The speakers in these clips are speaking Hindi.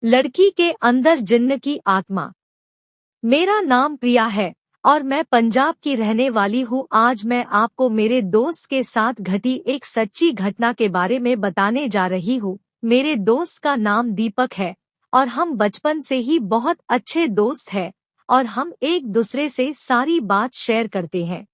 लड़की के अंदर जिन्न की आत्मा। मेरा नाम प्रिया है और मैं पंजाब की रहने वाली हूँ। आज मैं आपको मेरे दोस्त के साथ घटी एक सच्ची घटना के बारे में बताने जा रही हूँ। मेरे दोस्त का नाम दीपक है और हम बचपन से ही बहुत अच्छे दोस्त हैं और हम एक दूसरे से सारी बात शेयर करते हैं।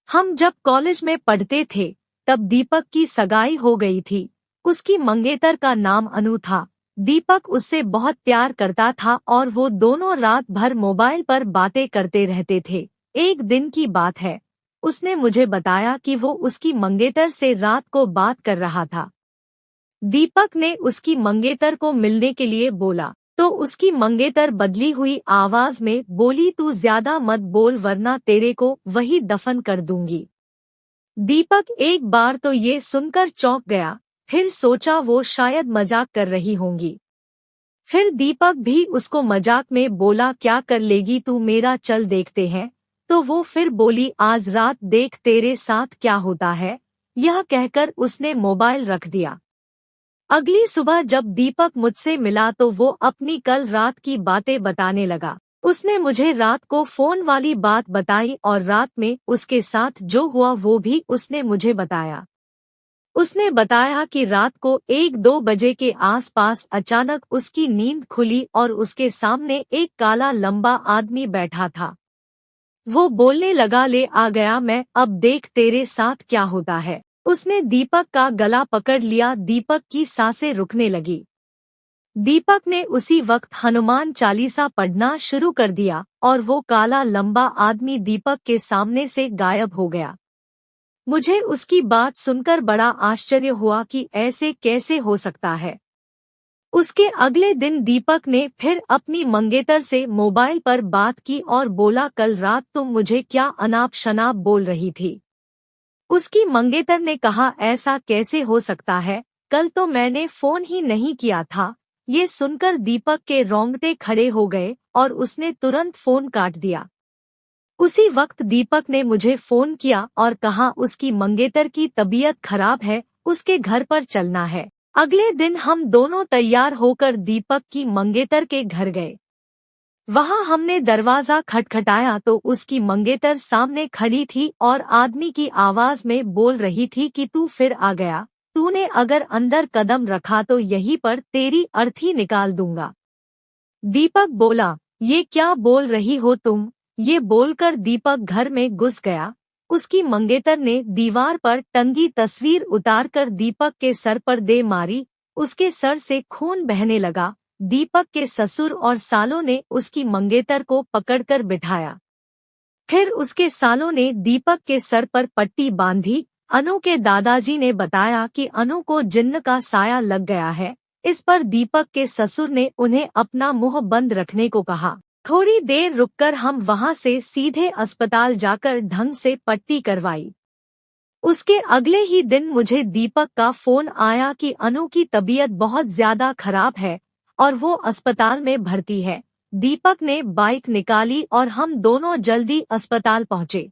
हम जब कॉलेज में पढ़ते थे तब दीपक की सगाई हो गई थी। उसकी मंगेतर का नाम अनु था। दीपक उससे बहुत प्यार करता था और वो दोनों रात भर मोबाइल पर बातें करते रहते थे। एक दिन की बात है, उसने मुझे बताया कि वो उसकी मंगेतर से रात को बात कर रहा था। दीपक ने उसकी मंगेतर को मिलने के लिए बोला तो उसकी मंगेतर बदली हुई आवाज में बोली, तू ज्यादा मत बोल वरना तेरे को वही दफन कर दूंगी। दीपक एक बार तो ये सुनकर चौंक गया, फिर सोचा वो शायद मजाक कर रही होंगी। फिर दीपक भी उसको मजाक में बोला, क्या कर लेगी तू मेरा, चल देखते हैं। तो वो फिर बोली, आज रात देख तेरे साथ क्या होता है। यह कहकर उसने मोबाइल रख दिया। अगली सुबह जब दीपक मुझसे मिला तो वो अपनी कल रात की बातें बताने लगा। उसने मुझे रात को फोन वाली बात बताई और रात में उसके साथ जो हुआ वो भी उसने मुझे बताया। उसने बताया कि रात को 1-2 बजे के आसपास अचानक उसकी नींद खुली और उसके सामने एक काला लंबा आदमी बैठा था। वो बोलने लगा, ले आ गया मैं, अब देख तेरे साथ क्या होता है। उसने दीपक का गला पकड़ लिया। दीपक की सांसें रुकने लगी। दीपक ने उसी वक्त हनुमान चालीसा पढ़ना शुरू कर दिया और वो काला लंबा आदमी दीपक के सामने से गायब हो गया। मुझे उसकी बात सुनकर बड़ा आश्चर्य हुआ कि ऐसे कैसे हो सकता है। उसके अगले दिन दीपक ने फिर अपनी मंगेतर से मोबाइल पर बात की और बोला, कल रात तुम मुझे क्या अनाप शनाप बोल रही थी। उसकी मंगेतर ने कहा, ऐसा कैसे हो सकता है, कल तो मैंने फोन ही नहीं किया था। ये सुनकर दीपक के रोंगटे खड़े हो गए और उसने तुरंत फोन काट दिया। उसी वक्त दीपक ने मुझे फोन किया और कहा उसकी मंगेतर की तबीयत खराब है, उसके घर पर चलना है। अगले दिन हम दोनों तैयार होकर दीपक की मंगेतर के घर गए। वहां हमने दरवाजा खटखटाया तो उसकी मंगेतर सामने खड़ी थी और आदमी की आवाज में बोल रही थी कि तू फिर आ गया, तूने अगर अंदर कदम रखा तो यहीं पर तेरी अर्थी निकाल दूंगा। दीपक बोला, ये क्या बोल रही हो तुम। ये बोलकर दीपक घर में घुस गया। उसकी मंगेतर ने दीवार पर टंगी तस्वीर उतारकर दीपक के सर पर दे मारी। उसके सर से खून बहने लगा। दीपक के ससुर और सालों ने उसकी मंगेतर को पकड़कर बिठाया। फिर उसके सालों ने दीपक के सर पर पट्टी बांधी। अनु के दादाजी ने बताया कि अनु को जिन्न का साया लग गया है। इस पर दीपक के ससुर ने उन्हें अपना मुंह बंद रखने को कहा। थोड़ी देर रुककर हम वहां से सीधे अस्पताल जाकर ढंग से पट्टी करवाई। उसके अगले ही दिन मुझे दीपक का फोन आया कि अनु की तबीयत बहुत ज्यादा खराब है और वो अस्पताल में भर्ती है। दीपक ने बाइक निकाली और हम दोनों जल्दी अस्पताल पहुंचे।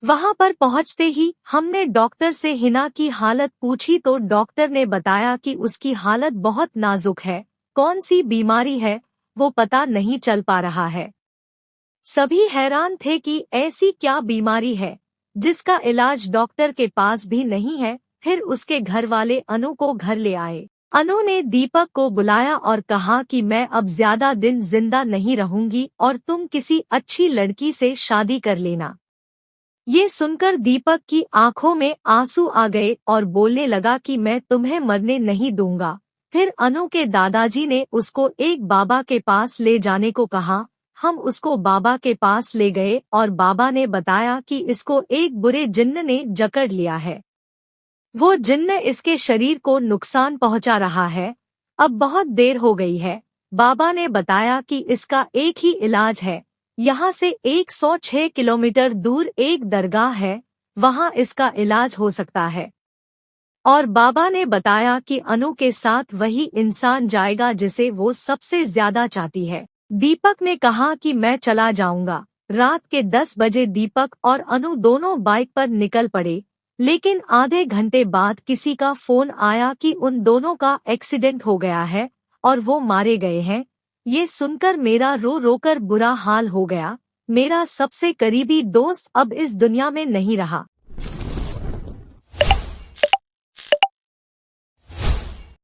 वहां पर पहुंचते ही हमने डॉक्टर से हिना की हालत पूछी तो डॉक्टर ने बताया कि उसकी हालत बहुत नाजुक है। कौन सी बीमारी है वो पता नहीं चल पा रहा है। सभी हैरान थे कि ऐसी क्या बीमारी है जिसका इलाज डॉक्टर के पास भी नहीं है। फिर उसके घर वाले अनु को घर ले आए। अनु ने दीपक को बुलाया और कहा कि मैं अब ज्यादा दिन जिंदा नहीं रहूंगी और तुम किसी अच्छी लड़की से शादी कर लेना। ये सुनकर दीपक की आंखों में आंसू आ गए और बोलने लगा कि मैं तुम्हें मरने नहीं दूंगा। फिर अनु के दादाजी ने उसको एक बाबा के पास ले जाने को कहा। हम उसको बाबा के पास ले गए और बाबा ने बताया कि इसको एक बुरे जिन्न ने जकड़ लिया है। वो जिन्न इसके शरीर को नुकसान पहुंचा रहा है। अब बहुत देर हो गई है। बाबा ने बताया कि इसका एक ही इलाज है। यहाँ से 106 किलोमीटर दूर एक दरगाह है, वहाँ इसका इलाज हो सकता है। और बाबा ने बताया कि अनु के साथ वही इंसान जाएगा जिसे वो सबसे ज्यादा चाहती है। दीपक ने कहा कि मैं चला जाऊंगा। रात के 10 बजे दीपक और अनु दोनों बाइक पर निकल पड़े, लेकिन आधे घंटे बाद किसी का फोन आया कि उन दोनों का एक्सीडेंट हो गया है और वो मारे गए हैं। ये सुनकर मेरा रो रोकर बुरा हाल हो गया। मेरा सबसे करीबी दोस्त अब इस दुनिया में नहीं रहा।